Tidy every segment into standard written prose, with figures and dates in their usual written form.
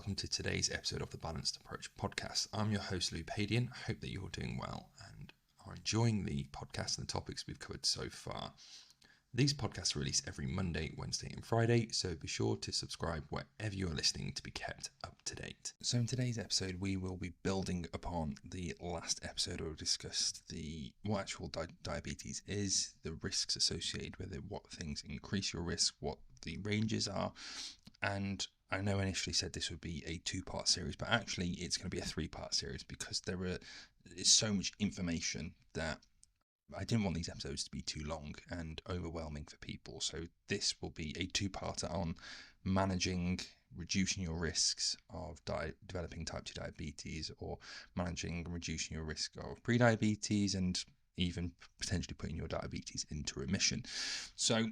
welcome to today's episode of the Balanced Approach podcast. I'm your host, Louis Padian. I hope that you're doing well and are enjoying the podcast and the topics we've covered so far. These podcasts are released every Monday, Wednesday and Friday, so be sure to subscribe wherever you are listening to be kept up to date. So in today's episode, we will be building upon the last episode where we discussed what actual diabetes is, the risks associated with it, what things increase your risk, what the ranges are, and I know I initially said this would be a 2-part series, but actually it's going to be a 3-part series because there is so much information that I didn't want these episodes to be too long and overwhelming for people. So this will be a 2-parter on managing, reducing your risks of developing type 2 diabetes, or managing and reducing your risk of prediabetes, and even potentially putting your diabetes into remission. So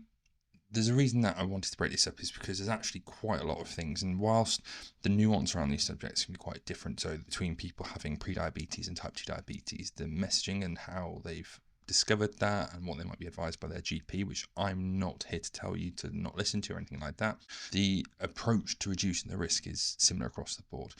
there's a reason that I wanted to break this up, is because there's actually quite a lot of things, and whilst the nuance around these subjects can be quite different, so between people having prediabetes and type 2 diabetes, the messaging and how they've discovered that and what they might be advised by their GP, which I'm not here to tell you to not listen to or anything like that, the approach to reducing the risk is similar across the board.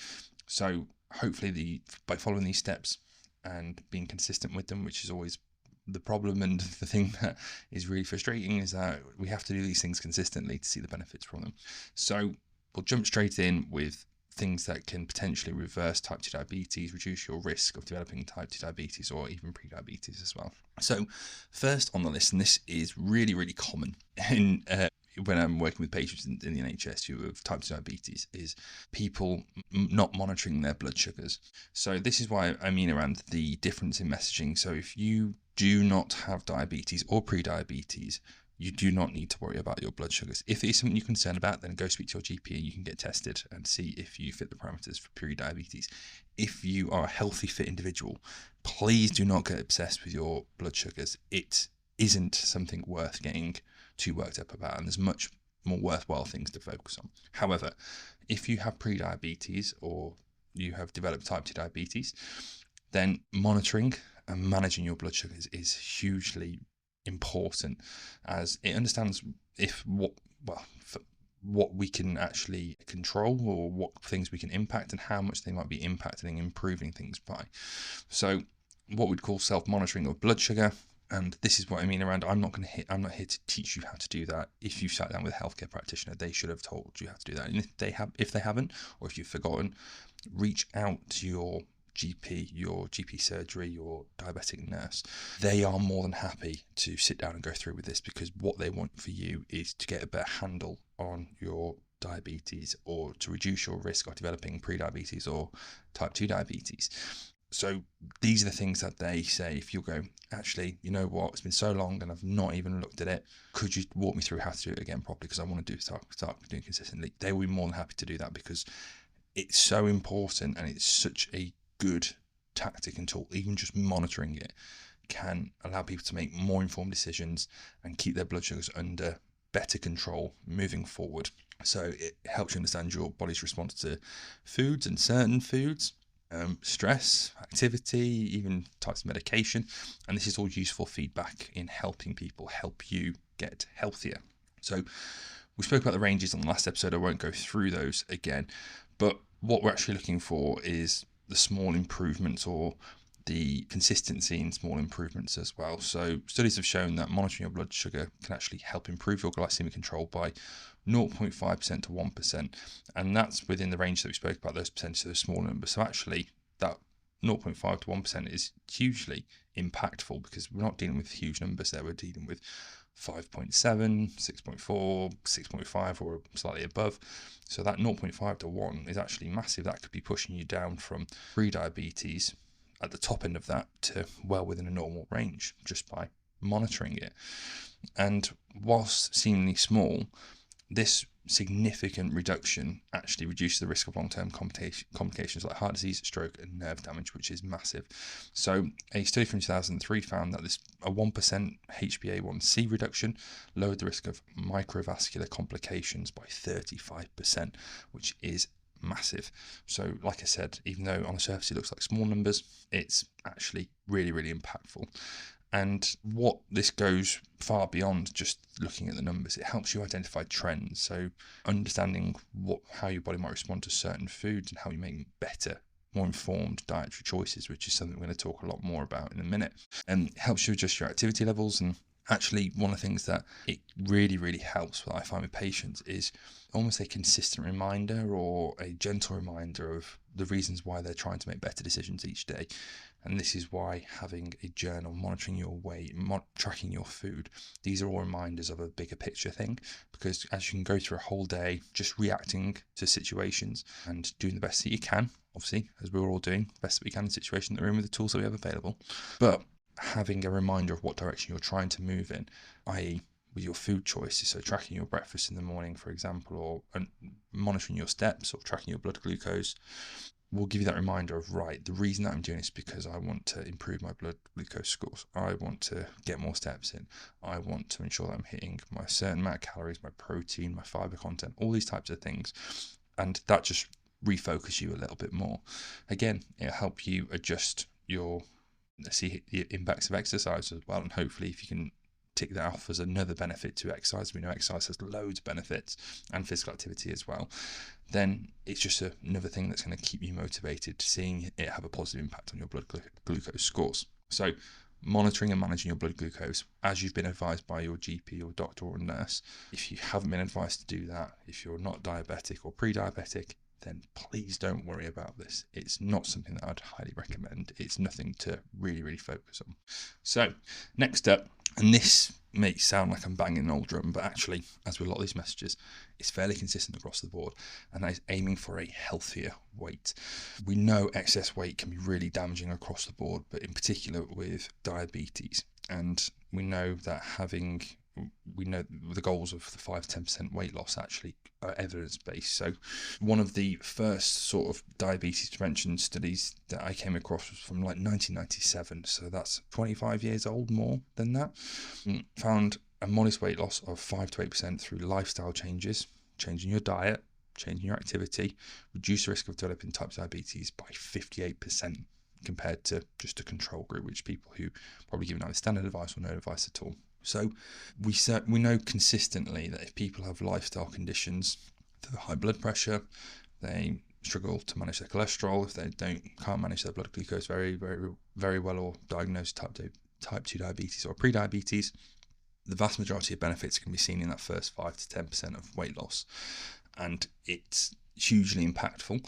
So hopefully by following these steps and being consistent with them, which is always the problem, and the thing that is really frustrating is that we have to do these things consistently to see the benefits from them. So we'll jump straight in with things that can potentially reverse type 2 diabetes, reduce your risk of developing type 2 diabetes or even pre-diabetes as well. So first on the list, and this is really, really common when I'm working with patients in the NHS who have type 2 diabetes, is people not monitoring their blood sugars. So this is why I mean around the difference in messaging. So if you do not have diabetes or pre-diabetes, you do not need to worry about your blood sugars. If it is something you're concerned about, then go speak to your GP and you can get tested and see if you fit the parameters for pre-diabetes. If you are a healthy, fit individual, please do not get obsessed with your blood sugars. It isn't something worth getting too worked up about, and there's much more worthwhile things to focus on. However, if you have pre-diabetes or you have developed type 2 diabetes, then monitoring and managing your blood sugars is hugely important, as it understands what we can actually control or what things we can impact and how much they might be impacting and improving things by. So what we'd call self-monitoring of blood sugar, and this is what I mean around I'm not here to teach you how to do that. If you sat down with a healthcare practitioner, they should have told you how to do that. And if they haven't, or if you've forgotten, reach out to your GP, your GP surgery, your diabetic nurse. They are more than happy to sit down and go through with this, because what they want for you is to get a better handle on your diabetes, or to reduce your risk of developing pre-diabetes or type 2 diabetes. So these are the things that they say. If you go, actually, you know what, it's been so long and I've not even looked at it, could you walk me through how to do it again properly, because I want to start doing it consistently. They will be more than happy to do that, because it's so important and it's such a good tactic and tool. Even just monitoring it can allow people to make more informed decisions and keep their blood sugars under better control moving forward. So it helps you understand your body's response to foods and certain foods, stress, activity, even types of medication, and this is all useful feedback in helping people help you get healthier. So we spoke about the ranges on the last episode. I won't go through those again, but what we're actually looking for is the small improvements, or the consistency in small improvements as well. So studies have shown that monitoring your blood sugar can actually help improve your glycemic control by 0.5% to 1%, and that's within the range that we spoke about, those percentages, those small numbers. So actually that 0.5 to 1% is hugely impactful, because we're not dealing with huge numbers there. We're dealing with 5.7, 6.4, 6.5 or slightly above. So that 0.5 to 1 is actually massive. That could be pushing you down from pre-diabetes at the top end of that to well within a normal range just by monitoring it. And whilst seemingly small, this significant reduction actually reduces the risk of long-term complications like heart disease, stroke and nerve damage, which is massive. So a study from 2003 found that a 1% HbA1c reduction lowered the risk of microvascular complications by 35%, which is massive. So like I said, even though on the surface it looks like small numbers, it's actually really, really impactful. And what this goes far beyond just looking at the numbers. It helps you identify trends. So understanding how your body might respond to certain foods and how you make better, more informed dietary choices, which is something we're going to talk a lot more about in a minute. And it helps you adjust your activity levels. And actually, one of the things that it really, really helps, what I find with patients, is almost a consistent reminder or a gentle reminder of the reasons why they're trying to make better decisions each day. And this is why having a journal, monitoring your weight, tracking your food, these are all reminders of a bigger picture thing. Because as you can go through a whole day just reacting to situations and doing the best that you can, obviously, as we're all doing, the best that we can in the situation that we're in with the tools that we have available. But having a reminder of what direction you're trying to move in, i.e. with your food choices, so tracking your breakfast in the morning, for example, or monitoring your steps or tracking your blood glucose, will give you that reminder of, right, the reason that I'm doing this is because I want to improve my blood glucose scores. I want to get more steps in. I want to ensure that I'm hitting my certain amount of calories, my protein, my fiber content, all these types of things. And that just refocus you a little bit more. Again, it'll help you adjust see the impacts of exercise as well. And hopefully if you can tick that off as another benefit to exercise, we know exercise has loads of benefits, and physical activity as well, then it's just another thing that's going to keep you motivated, seeing it have a positive impact on your blood glucose scores. So monitoring and managing your blood glucose as you've been advised by your GP or doctor or nurse. If you haven't been advised to do that, if you're not diabetic or pre-diabetic, then please don't worry about this. It's not something that I'd highly recommend. It's nothing to really, really focus on. So next up, and this may sound like I'm banging an old drum, but actually, as with a lot of these messages, it's fairly consistent across the board, and that is aiming for a healthier weight. We know excess weight can be really damaging across the board, but in particular with diabetes. And we know that the goals of the 5-10% weight loss actually are evidence-based. So one of the first sort of diabetes prevention studies that I came across was from like 1997. So that's 25 years old, more than that. Found a modest weight loss of 5 to 8% through lifestyle changes, changing your diet, changing your activity, reduce the risk of developing type 2 diabetes by 58% compared to just a control group, which people who probably given either standard advice or no advice at all. So we know consistently that if people have lifestyle conditions, the high blood pressure, they struggle to manage their cholesterol, if they can't manage their blood glucose very, very, very well, or diagnose type 2 diabetes or pre-diabetes, the vast majority of benefits can be seen in that first 5 to 10% of weight loss, and it's hugely impactful.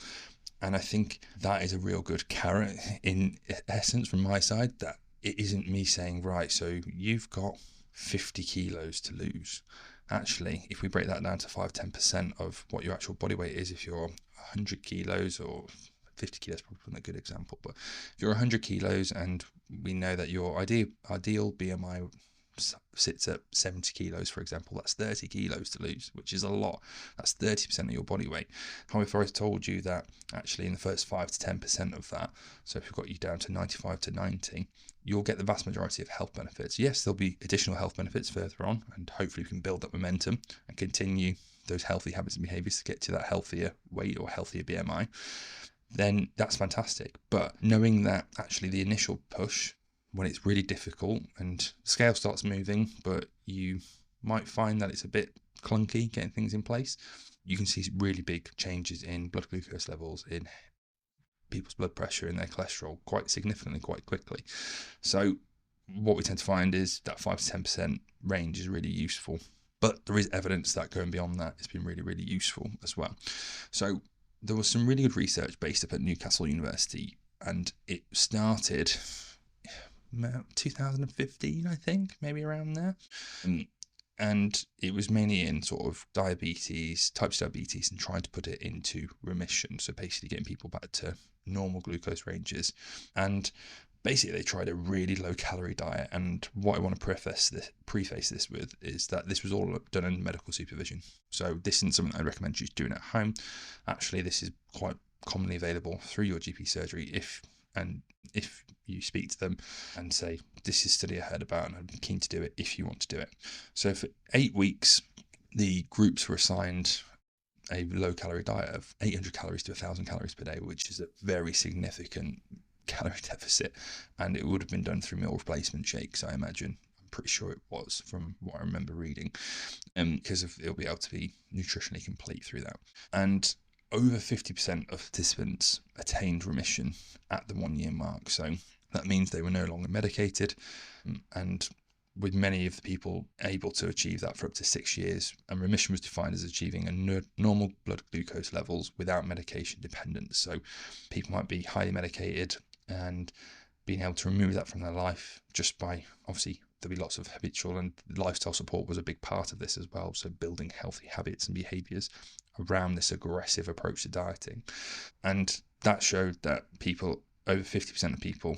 And I think that is a real good carrot in essence from my side, that it isn't me saying, right, so you've got 50 kilos to lose. Actually, if we break that down to 5-10% of what your actual body weight is, if you're 100 kilos or 50 kilos, probably a good example, but if you're 100 kilos and we know that your ideal BMI sits at 70 kilos, for example, that's 30 kilos to lose, which is a lot. That's 30% of your body weight. However, I told you that actually in the first 5 to 10% of that, so if we've got you down to 95 to 90, you'll get the vast majority of health benefits. Yes, there'll be additional health benefits further on, and hopefully we can build up momentum and continue those healthy habits and behaviors to get to that healthier weight or healthier BMI. Then that's fantastic. But knowing that actually the initial push, when it's really difficult and the scale starts moving, but you might find that it's a bit clunky getting things in place, you can see really big changes in blood glucose levels, in people's blood pressure, in their cholesterol quite significantly, quite quickly. So what we tend to find is that 5 to 10% range is really useful. But there is evidence that going beyond that has been really, really useful as well. So there was some really good research based up at Newcastle University, and it started 2015, I think, maybe around there. And it was mainly in sort of diabetes, type 2 diabetes, and trying to put it into remission. So basically getting people back to normal glucose ranges. And basically they tried a really low calorie diet. And what I want to preface this with is that this was all done in medical supervision. So this isn't something I recommend you doing at home. Actually, this is quite commonly available through your GP surgery if you speak to them and say, this is a study I heard about and I'm keen to do it if you want to do it. So for 8 weeks, the groups were assigned a low calorie diet of 800 calories to 1,000 calories per day, which is a very significant calorie deficit, and it would have been done through meal replacement shakes, I imagine. I'm pretty sure it was, from what I remember reading, because it'll be able to be nutritionally complete through that. And over 50% of participants attained remission at the 1 year mark. So that means they were no longer medicated, and with many of the people able to achieve that for up to 6 years. And remission was defined as achieving a normal blood glucose levels without medication dependence. So people might be highly medicated, and being able to remove that from their life just by, obviously, there'll be lots of habitual and lifestyle support was a big part of this as well. So building healthy habits and behaviours around this aggressive approach to dieting. And that showed that people, over 50% of people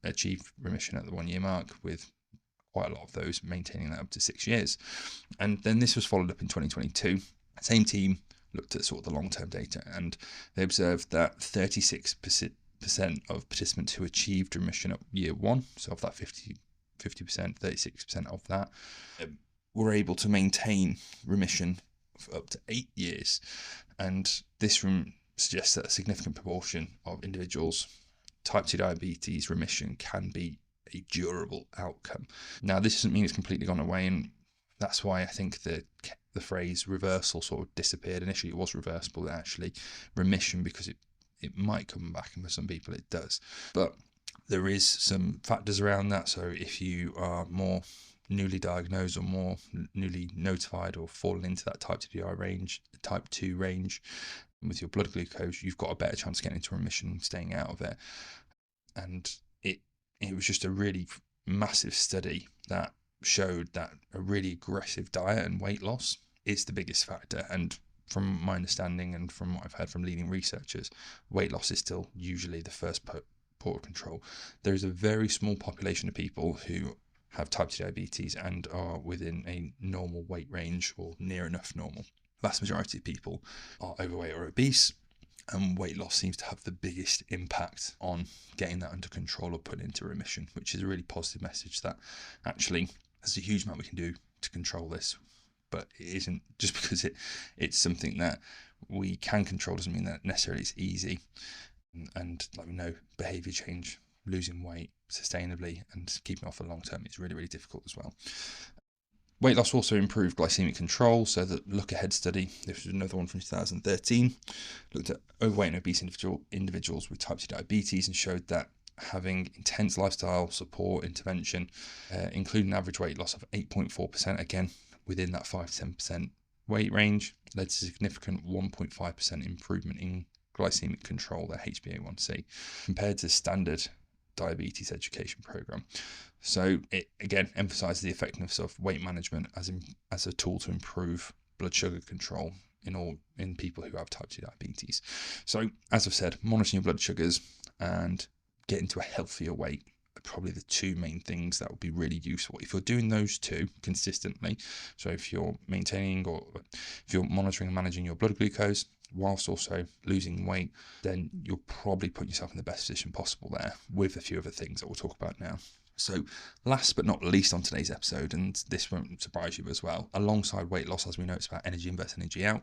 achieve remission at the 1 year mark, with quite a lot of those maintaining that up to 6 years. And then this was followed up in 2022. Same team looked at sort of the long-term data, and they observed that 36% of participants who achieved remission at year 1, so of that 50%, 36% of that, were able to maintain remission for up to 8 years. And this suggests that a significant proportion of individuals, type 2 diabetes remission can be a durable outcome. Now, this doesn't mean it's completely gone away, and that's why I think the phrase reversal sort of disappeared. Initially it was reversible, actually remission, because it might come back, and for some people it does. But there is some factors around that. So if you are more newly diagnosed or more newly notified or fallen into that type 2 range with your blood glucose, you've got a better chance of getting into remission and staying out of it. And it was just a really massive study that showed that a really aggressive diet and weight loss is the biggest factor. And from my understanding and from what I've heard from leading researchers, weight loss is still usually the first port of control. There is a very small population of people who have type 2 diabetes and are within a normal weight range or near enough normal. The vast majority of people are overweight or obese, and weight loss seems to have the biggest impact on getting that under control or put into remission, which is a really positive message that actually there's a huge amount we can do to control this. But it isn't just because it's something that we can control doesn't mean that necessarily it's easy. And like we know, behaviour change, losing weight sustainably and keeping off for long term is really, really difficult as well. Weight loss also improved glycemic control. So the Look Ahead study, this was another one from 2013, looked at overweight and obese individuals with type 2 diabetes and showed that having intense lifestyle support intervention, including an average weight loss of 8.4%, again within that 5 to 10% weight range, led to significant 1.5% improvement in glycemic control, their HbA1c, compared to standard diabetes education program. So it again emphasizes the effectiveness of weight management as a tool to improve blood sugar control in people who have type 2 diabetes. So as I've said, monitoring your blood sugars and getting to a healthier weight are probably the two main things that would be really useful. If you're doing those two consistently, so if you're maintaining or if you're monitoring and managing your blood glucose whilst also losing weight, then you'll probably put yourself in the best position possible there, with a few other things that we'll talk about now. So last but not least on today's episode, and this won't surprise you as well, alongside weight loss, as we know, it's about energy in versus energy out.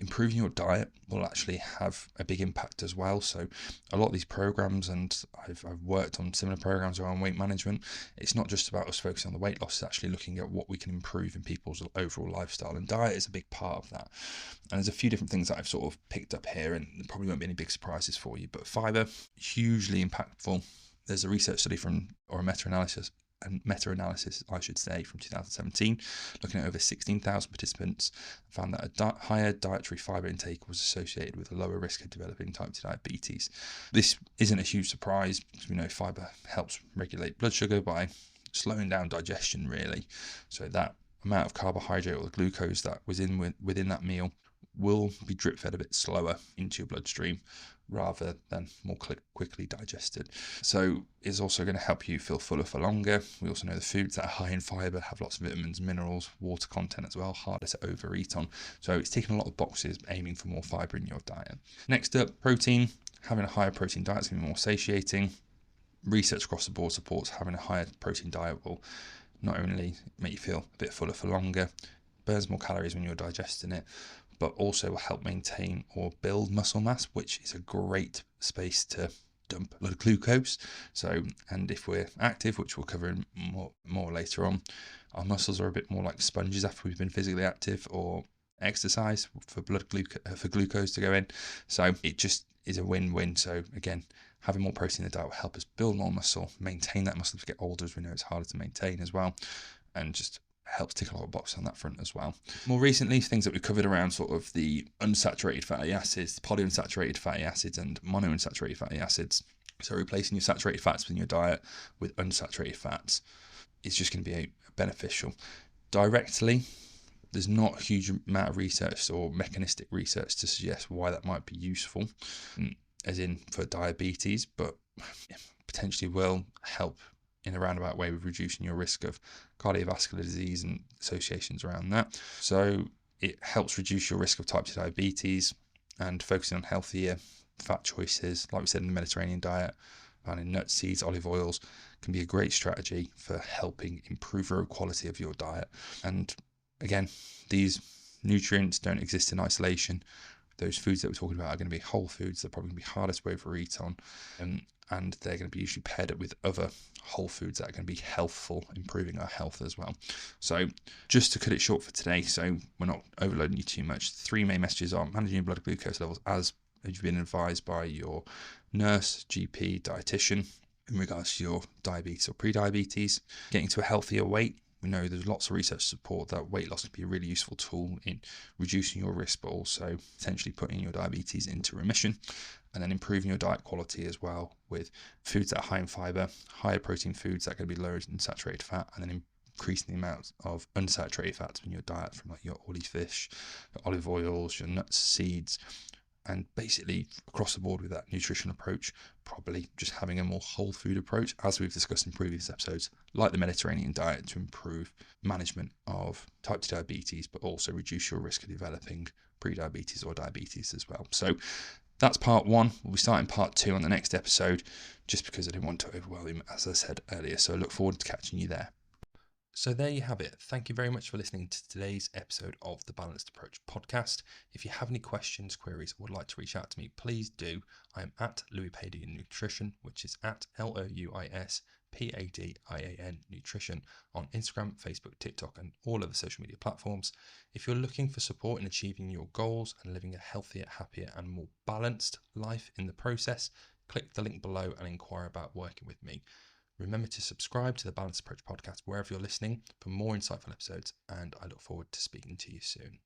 Improving your diet will actually have a big impact as well. So a lot of these programs, and I've worked on similar programs around weight management, it's not just about us focusing on the weight loss, it's actually looking at what we can improve in people's overall lifestyle, and diet is a big part of that. And there's a few different things that I've sort of picked up here, and there probably won't be any big surprises for you, but fibre, hugely impactful. There's a research study a meta-analysis, I should say, from 2017, looking at over 16,000 participants, found that a higher dietary fibre intake was associated with a lower risk of developing type 2 diabetes. This isn't a huge surprise, because we know fibre helps regulate blood sugar by slowing down digestion, really. So that amount of carbohydrate or the glucose that was within that meal will be drip fed a bit slower into your bloodstream rather than more quickly digested. So it's also going to help you feel fuller for longer. We also know the foods that are high in fibre have lots of vitamins, minerals, water content as well, harder to overeat on. So it's ticking a lot of boxes, aiming for more fibre in your diet. Next up, protein. Having a higher protein diet is going to be more satiating. Research across the board supports having a higher protein diet will not only make you feel a bit fuller for longer, burns more calories when you're digesting it, but also will help maintain or build muscle mass, which is a great space to dump blood glucose. So, and if we're active, which we'll cover in more later on, our muscles are a bit more like sponges after we've been physically active or exercise for for glucose to go in. So it just is a win-win. So again, having more protein in the diet will help us build more muscle, maintain that muscle as we get older, as we know it's harder to maintain as well, and just helps tick a lot of boxes on that front as well. More recently, things that we've covered around sort of the unsaturated fatty acids, polyunsaturated fatty acids, and monounsaturated fatty acids. So replacing your saturated fats in your diet with unsaturated fats is just going to be beneficial. Directly, there's not a huge amount of research or mechanistic research to suggest why that might be useful, as in for diabetes, but potentially will help in a roundabout way with reducing your risk of cardiovascular disease and associations around that. So it helps reduce your risk of type 2 diabetes, and focusing on healthier fat choices, like we said in the Mediterranean diet, found in nuts, seeds, olive oils, can be a great strategy for helping improve the quality of your diet. And again, these nutrients don't exist in isolation. Those foods that we're talking about are going to be whole foods. They're probably going to be hardest to overeat on, and they're going to be usually paired up with other whole foods that are going to be healthful, improving our health as well. So just to cut it short for today, so we're not overloading you too much, 3 main messages are managing your blood glucose levels as you've been advised by your nurse, GP, dietitian in regards to your diabetes or pre-diabetes, getting to a healthier weight. We know there's lots of research to support that weight loss can be a really useful tool in reducing your risk, but also potentially putting your diabetes into remission. And then improving your diet quality as well with foods that are high in fiber, higher protein foods that are going to be lower in saturated fat, and then increasing the amount of unsaturated fats in your diet from like your oily fish, your olive oils, your nuts, seeds, and basically across the board with that nutrition approach, probably just having a more whole food approach, as we've discussed in previous episodes, like the Mediterranean diet, to improve management of type 2 diabetes, but also reduce your risk of developing pre-diabetes or diabetes as well. So that's part 1. We'll be starting part 2 on the next episode, just because I didn't want to overwhelm him, as I said earlier. So I look forward to catching you there. So there you have it. Thank you very much for listening to today's episode of the Balanced Approach podcast. If you have any questions, queries, or would like to reach out to me, please do. I am at Louis Padian Nutrition, which is at LOUISPADIAN Nutrition on Instagram, Facebook, TikTok, and all other social media platforms. If you're looking for support in achieving your goals and living a healthier, happier, and more balanced life in the process, click the link below and inquire about working with me. Remember to subscribe to the Balanced Approach podcast wherever you're listening for more insightful episodes, and I look forward to speaking to you soon.